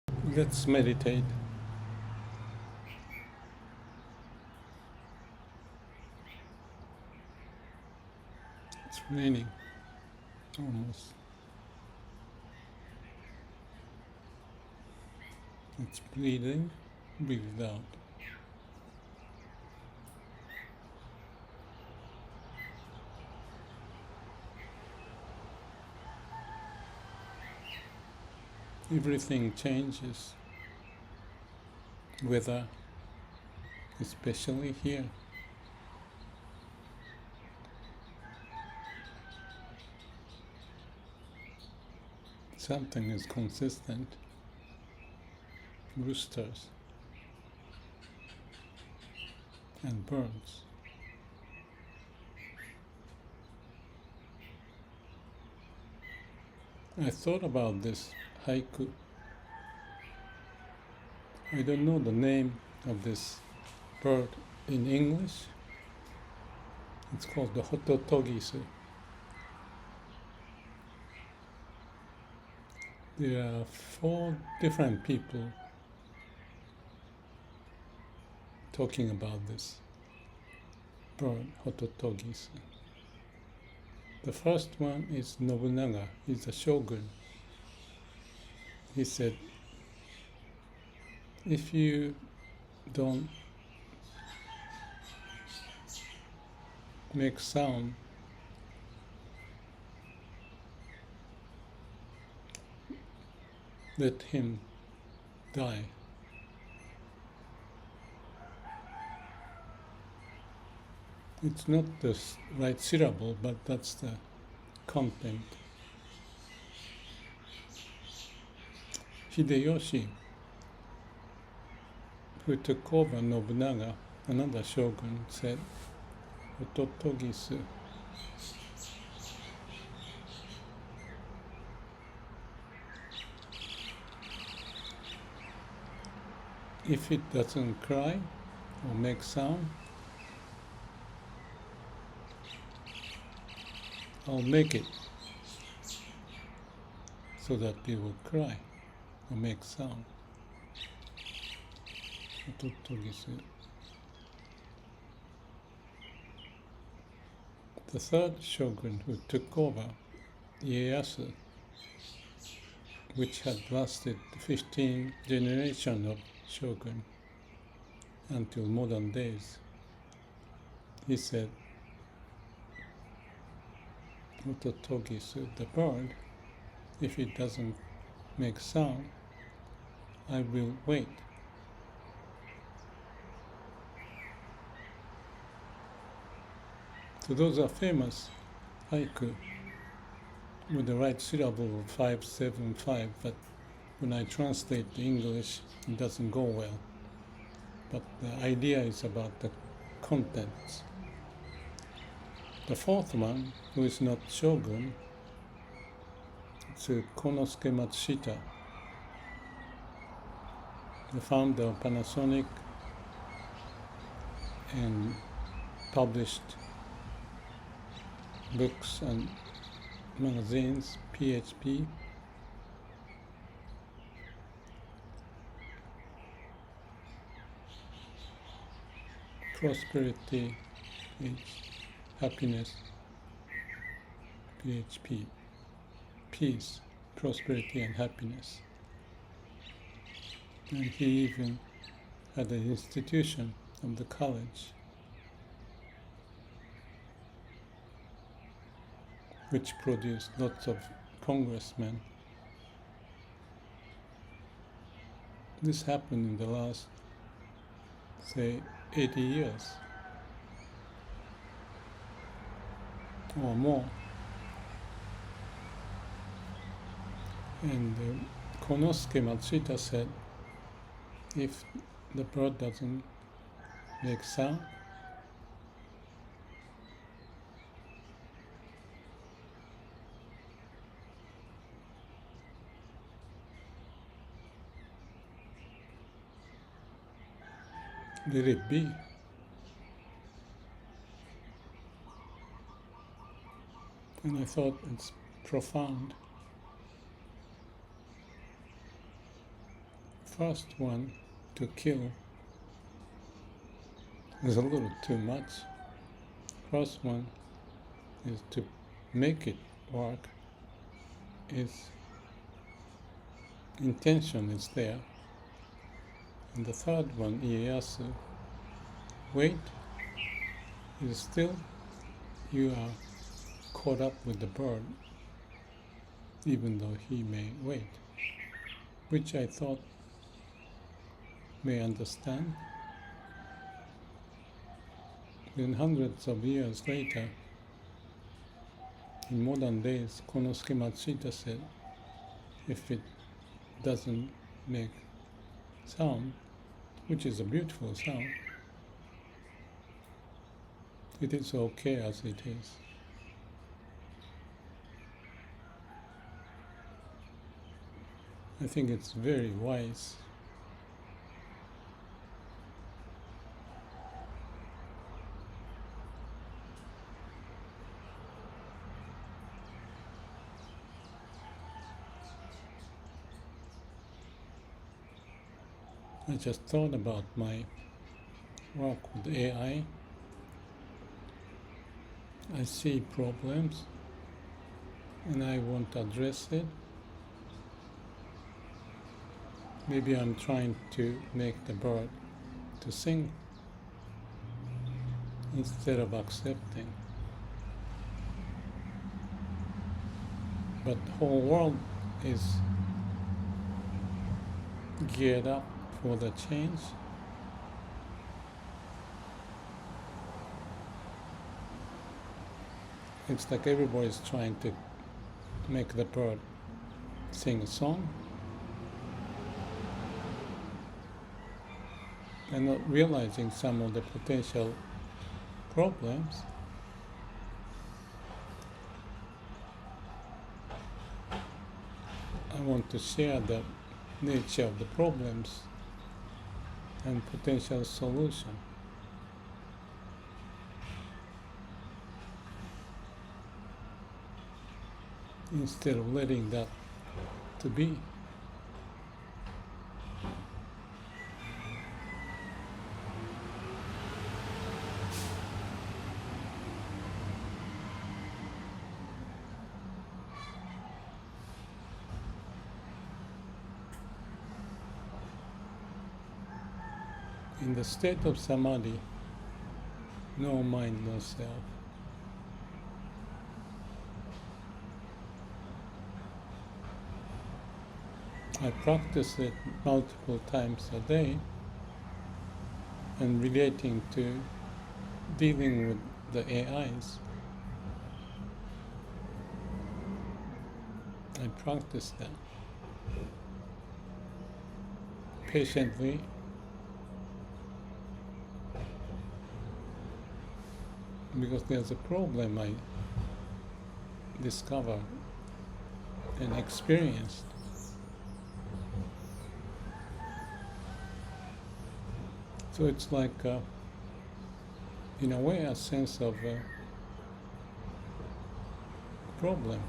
Let's meditate. It's raining almost. It's bleeding. Breathe out. Everything changes. Weather, especially here. Something is consistent. Roosters and birds. I thought about this haiku. I don't know the name of this bird in English. It's called the hototogisu. There are 4 different people talking about this bird, hototogisu. The first one is Nobunaga. He's a shogun. He said, if you don't make sound, let him die. It's not the right syllable, but that's the content. Hideyoshi, who took over Nobunaga, another shogun, said, Ototogisu. If it doesn't cry or make sound, I'll make it so that it will cry or make sound. Ototogisu. The third shogun who took over, Ieyasu, which had lasted 15 generations of shogun until modern days, he said, Ototogisu, the bird, if it doesn't make sound, I will wait. So those are famous haiku with the right syllable of 575, but when I translate the English, it doesn't go well. But the idea is about the contents. The fourth one, who is not shogun, it's Konosuke Matsushita, the founder of Panasonic, and published books and magazines, PHP. Prosperity, happiness, PHP, peace, prosperity and happiness. And he even had an institution of the college which produced lots of congressmen. This happened in the last, say, 80 years or more. And Konosuke Matsushita said, if the bird doesn't make sound, let it be. And I thought it's profound. first one, to kill, is a little too much. First one is to make it work, is intention is there. And the third one, Ieyasu, wait, is still you are caught up with the bird, even though he may wait, which I thought may understand. Then hundreds of years later, in modern days, Konosuke Matsushita said, if it doesn't make sound, which is a beautiful sound, it is okay as it is. I think it's very wise. I just thought about my work with AI. I see problems and I want to address it. Maybe I'm trying to make the bird to sing instead of accepting. But the whole world is geared up for the change. It's like everybody's trying to make the bird sing a song and not realizing some of the potential problems. I want to share the nature of the problems and potential solution. Instead of letting that to be. In the state of samadhi, no mind, no self. I practice it multiple times a day and relating to dealing with the AIs. I practice that patiently. Because there's a problem I discovered and experienced. So it's like, in a way, a sense of problem,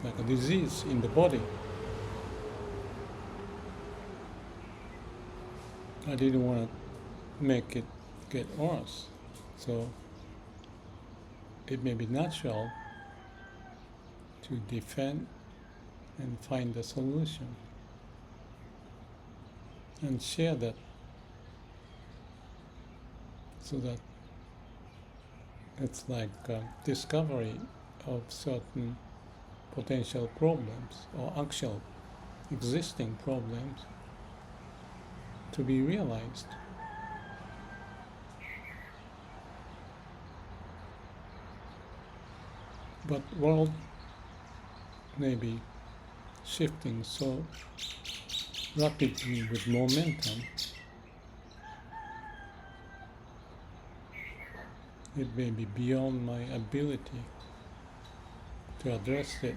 like a disease in the body. I didn't want to make it get worse. So it may be natural to defend and find a solution and share that so that it's like discovery of certain potential problems or actual existing problems to be realized. But world may be shifting so rapidly with momentum, it may be beyond my ability to address it,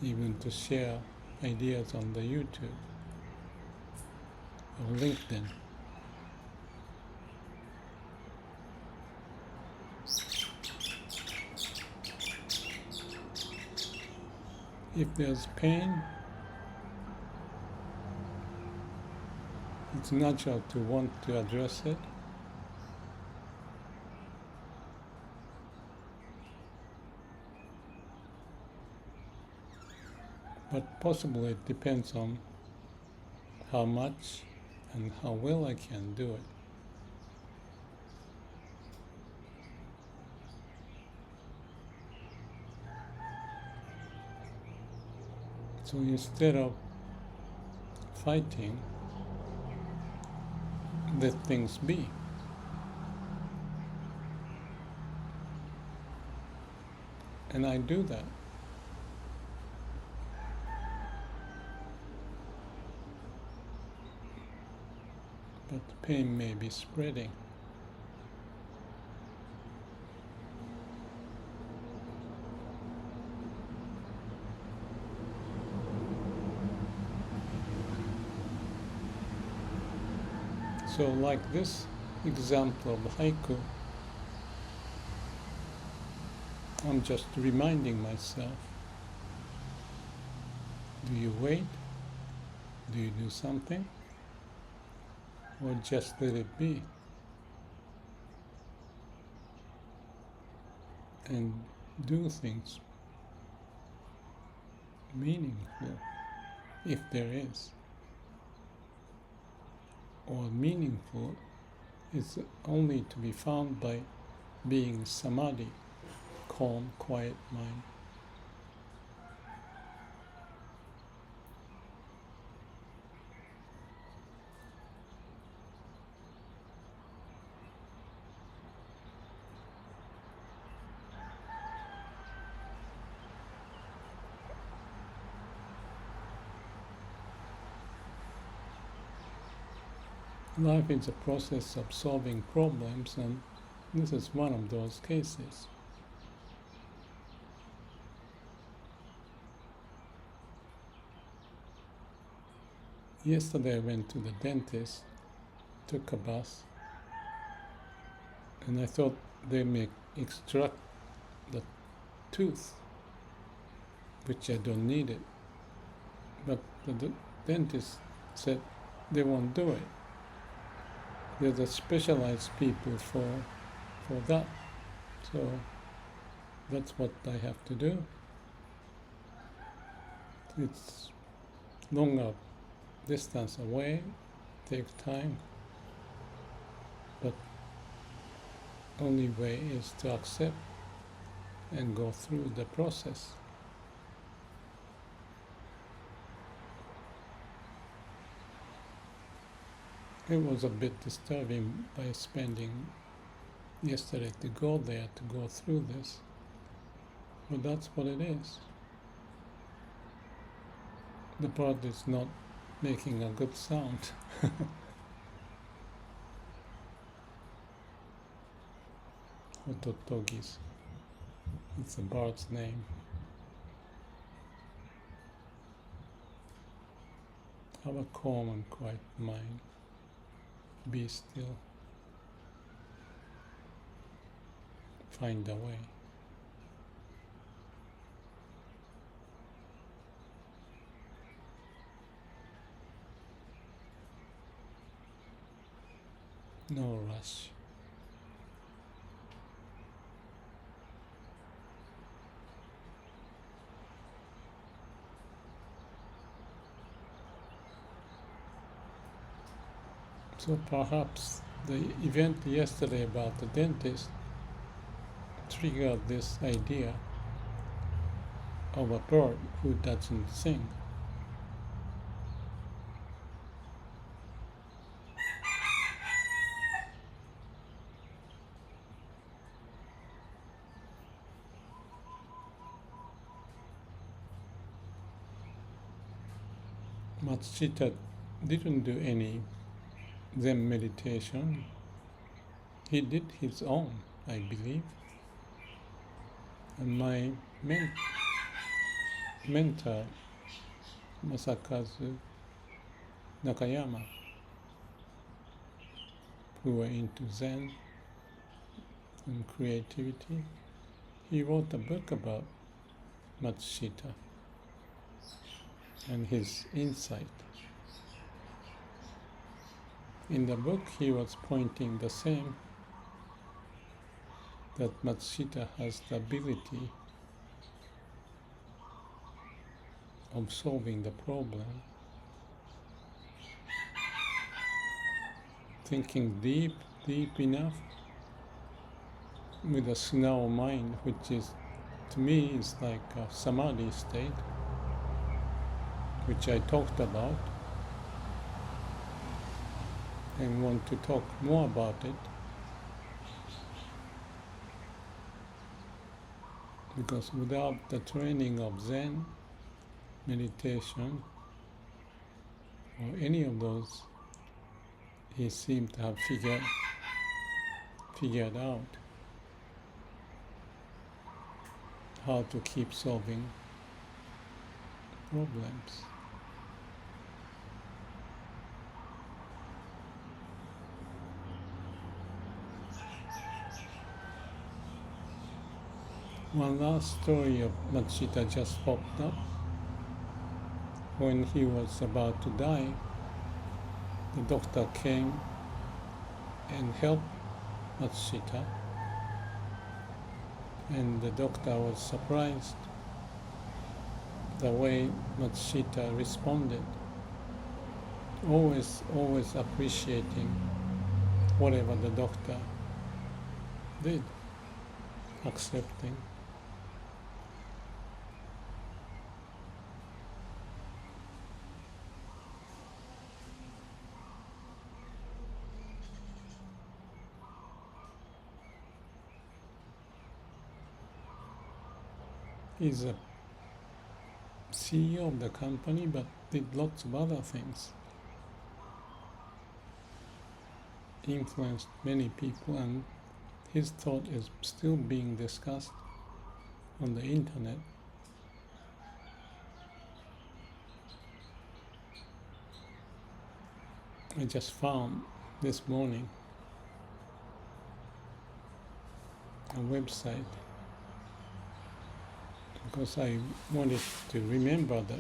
even to share ideas on the YouTube or LinkedIn. If there's pain, it's natural to want to address it. But possibly it depends on how much and how well I can do it. So instead of fighting, let things be. And I do that. But the pain may be spreading. So like this example of haiku, I'm just reminding myself, do you wait? Do you do something? Or just let it be? And do things meaningful, if there is. Or meaningful is only to be found by being samadhi, calm, quiet mind. Life is a process of solving problems, and this is one of those cases. Yesterday I went to the dentist, took a bath, and I thought they may extract the tooth, which I don't need it. But the dentist said they won't do it. There's a specialized people for that. So that's what I have to do. It's longer distance away, takes time, but only way is to accept and go through the process. It was a bit disturbing by spending yesterday to go there, to go through this, but that's what it is. The part is not making a good sound. Ototogis. It's a bird's name. Have a calm and quiet mind. Be still. Find a way. No rush. So perhaps the event yesterday about the dentist triggered this idea of a bird who doesn't sing. Matsushita didn't do any Zen meditation. He did his own, I believe. And my mentor, Masakazu Nakayama, who were into Zen and creativity, he wrote a book about Matsushita and his insight. In the book, he was pointing the same, that Matsushita has the ability of solving the problem, thinking deep enough with a sunao mind, which is, to me, is like a samadhi state, which I talked about and want to talk more about it, because without the training of Zen, meditation, or any of those, he seemed to have figured out how to keep solving problems. One last story of Matsushita just popped up. When he was about to die, the doctor came and helped Matsushita, and the doctor was surprised the way Matsushita responded, always appreciating whatever the doctor did, accepting. He's a CEO of the company, but did lots of other things. Influenced many people, and his thought is still being discussed on the internet. I just found this morning a website, because I wanted to remember the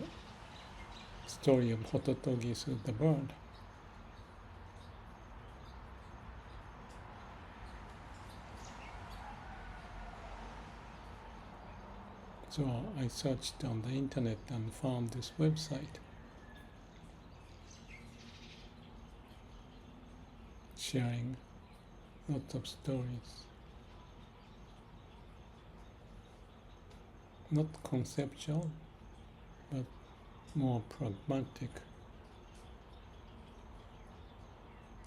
story of Hototogisu, the bird. So I searched on the internet and found this website, sharing lots of stories. Not conceptual, but more pragmatic.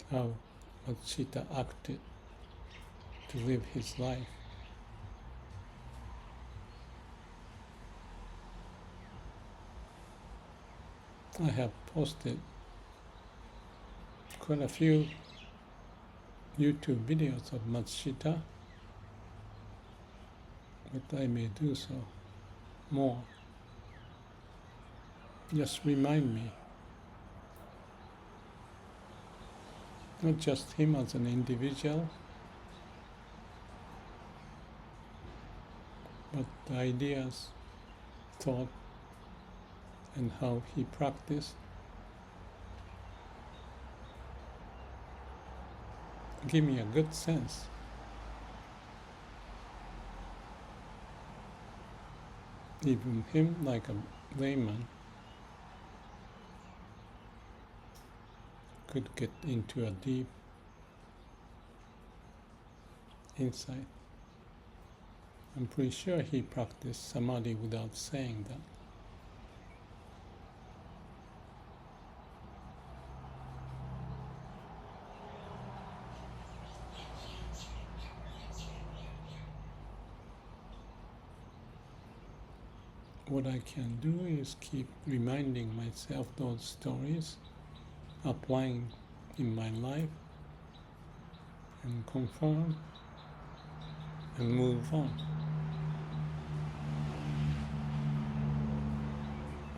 How Matsushita acted to live his life. I have posted quite a few YouTube videos of Matsushita, but I may do so more. Just remind me, not just him as an individual, but the ideas, thought, and how he practiced. Give me a good sense. Even him, like a layman, could get into a deep insight. I'm pretty sure he practiced samadhi without saying that. What I can do is keep reminding myself those stories, applying in my life, and confirm and move on.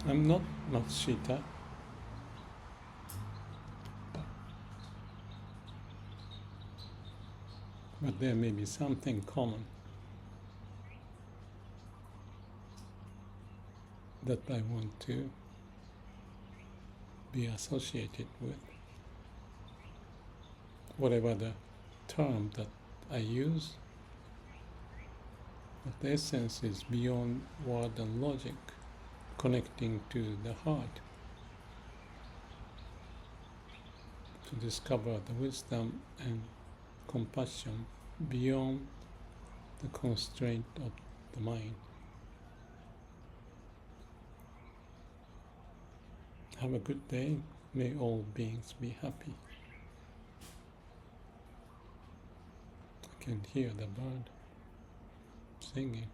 I'm not Matsushita, but there may be something common that I want to be associated with. whatever the term that I use, but the essence is beyond word and logic, connecting to the heart to discover the wisdom and compassion beyond the constraint of the mind. Have a good day. May all beings be happy. I can hear the bird singing.